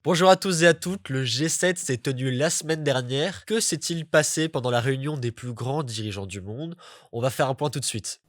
Bonjour à tous et à toutes, le G7 s'est tenu la semaine dernière. Que s'est-il passé pendant la réunion des plus grands dirigeants du monde? On va faire un point tout de suite.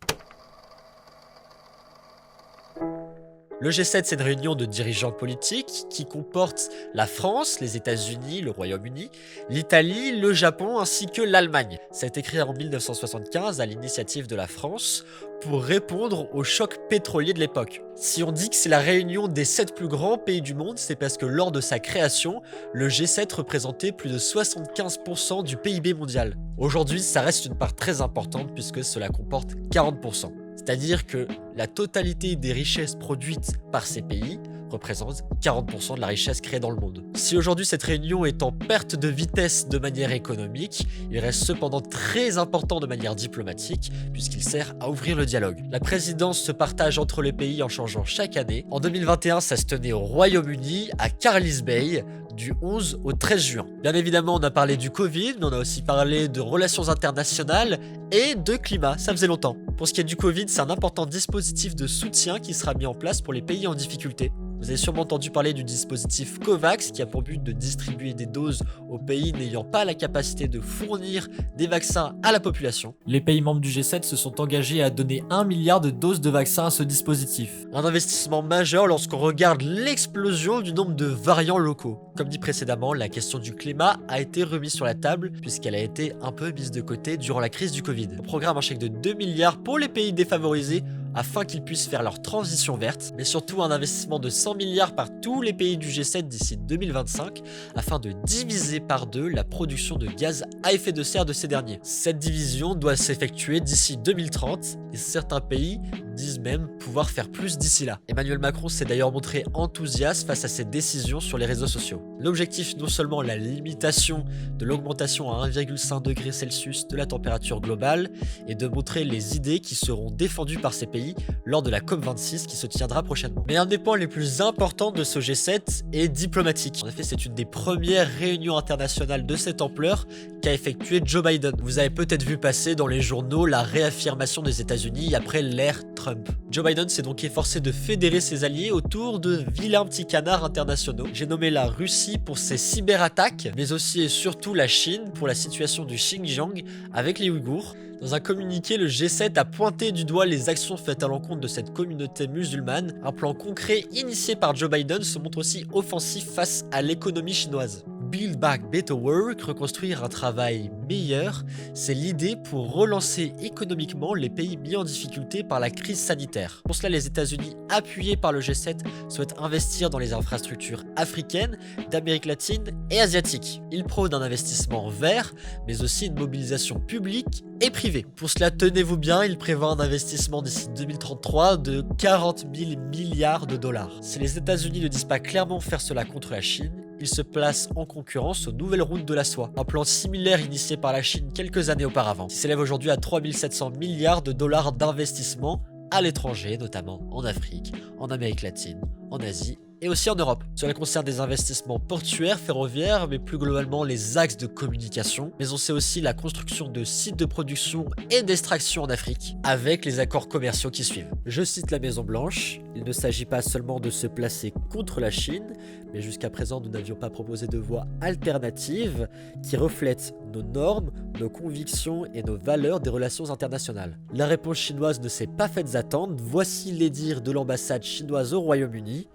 Le G7, c'est une réunion de dirigeants politiques qui comporte la France, les États-Unis, le Royaume-Uni, l'Italie, le Japon ainsi que l'Allemagne. Ça a été créé en 1975 à l'initiative de la France pour répondre au choc pétrolier de l'époque. Si on dit que c'est la réunion des 7 plus grands pays du monde, c'est parce que lors de sa création, le G7 représentait plus de 75% du PIB mondial. Aujourd'hui, ça reste une part très importante puisque cela comporte 40%. C'est-à-dire que la totalité des richesses produites par ces pays représente 40% de la richesse créée dans le monde. Si aujourd'hui cette réunion est en perte de vitesse de manière économique, il reste cependant très important de manière diplomatique puisqu'il sert à ouvrir le dialogue. La présidence se partage entre les pays en changeant chaque année. En 2021, ça se tenait au Royaume-Uni, à Carlisle Bay, du 11 au 13 juin. Bien évidemment, on a parlé du Covid, mais on a aussi parlé de relations internationales et de climat, ça faisait longtemps. Pour ce qui est du Covid, c'est un important dispositif de soutien qui sera mis en place pour les pays en difficulté. Vous avez sûrement entendu parler du dispositif COVAX qui a pour but de distribuer des doses aux pays n'ayant pas la capacité de fournir des vaccins à la population. Les pays membres du G7 se sont engagés à donner 1 milliard de doses de vaccins à ce dispositif. Un investissement majeur lorsqu'on regarde l'explosion du nombre de variants locaux. Comme dit précédemment, la question du climat a été remise sur la table puisqu'elle a été un peu mise de côté durant la crise du Covid. On programme un chèque de 2 milliards pour les pays défavorisés afin qu'ils puissent faire leur transition verte, mais surtout un investissement de 100 milliards par tous les pays du G7 d'ici 2025 afin de diviser par deux la production de gaz à effet de serre de ces derniers. Cette division doit s'effectuer d'ici 2030 et certains pays disent même pouvoir faire plus d'ici là. Emmanuel Macron s'est d'ailleurs montré enthousiaste face à cette décision sur les réseaux sociaux. L'objectif non seulement la limitation de l'augmentation à 1,5 degré Celsius de la température globale et de montrer les idées qui seront défendues par ces pays lors de la COP26 qui se tiendra prochainement. Mais un des points les plus importants de ce G7 est diplomatique. En effet, c'est une des premières réunions internationales de cette ampleur qu'a effectué Joe Biden. Vous avez peut-être vu passer dans les journaux la réaffirmation des États-Unis après l'ère Trump. Joe Biden s'est donc efforcé de fédérer ses alliés autour de vilains petits canards internationaux. J'ai nommé la Russie pour ses cyberattaques, mais aussi et surtout la Chine pour la situation du Xinjiang avec les Ouïghours. Dans un communiqué, le G7 a pointé du doigt les actions faites à l'encontre de cette communauté musulmane. Un plan concret initié par Joe Biden se montre aussi offensif face à l'économie chinoise. Build Back Better Work, reconstruire un travail meilleur, c'est l'idée pour relancer économiquement les pays mis en difficulté par la crise sanitaire. Pour cela, les États-Unis, appuyés par le G7, souhaitent investir dans les infrastructures africaines, d'Amérique latine et asiatique. Ils prônent un investissement vert, mais aussi une mobilisation publique et privée. Pour cela, tenez-vous bien, ils prévoient un investissement d'ici 2033 de 40 000 milliards de dollars. Si les États-Unis ne disent pas clairement faire cela contre la Chine, il se place en concurrence aux nouvelles routes de la soie, un plan similaire initié par la Chine quelques années auparavant, qui s'élève aujourd'hui à 3 700 milliards de dollars d'investissement à l'étranger, notamment en Afrique, en Amérique latine, en Asie et aussi en Europe. Cela concerne des investissements portuaires, ferroviaires, mais plus globalement les axes de communication. Mais on sait aussi la construction de sites de production et d'extraction en Afrique, avec les accords commerciaux qui suivent. Je cite la Maison Blanche, il ne s'agit pas seulement de se placer contre la Chine, mais jusqu'à présent nous n'avions pas proposé de voie alternative qui reflète nos normes, nos convictions et nos valeurs des relations internationales. La réponse chinoise ne s'est pas faite attendre, voici les dires de l'ambassade chinoise au Royaume-Uni.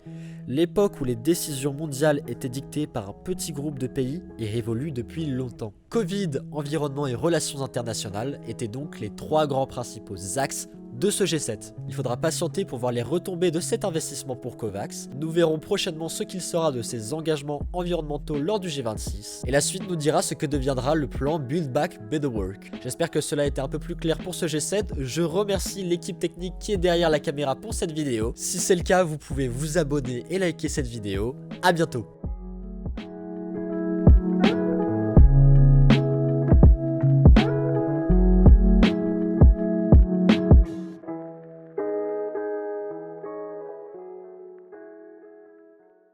L'époque où les décisions mondiales étaient dictées par un petit groupe de pays est révolue depuis longtemps. Covid, environnement et relations internationales étaient donc les trois grands principaux axes de ce G7. Il faudra patienter pour voir les retombées de cet investissement pour COVAX. Nous verrons prochainement ce qu'il sera de ces engagements environnementaux lors du G26. Et la suite nous dira ce que deviendra le plan Build Back Better Work. J'espère que cela a été un peu plus clair pour ce G7. Je remercie l'équipe technique qui est derrière la caméra pour cette vidéo. Si c'est le cas, vous pouvez vous abonner et liker cette vidéo. À bientôt.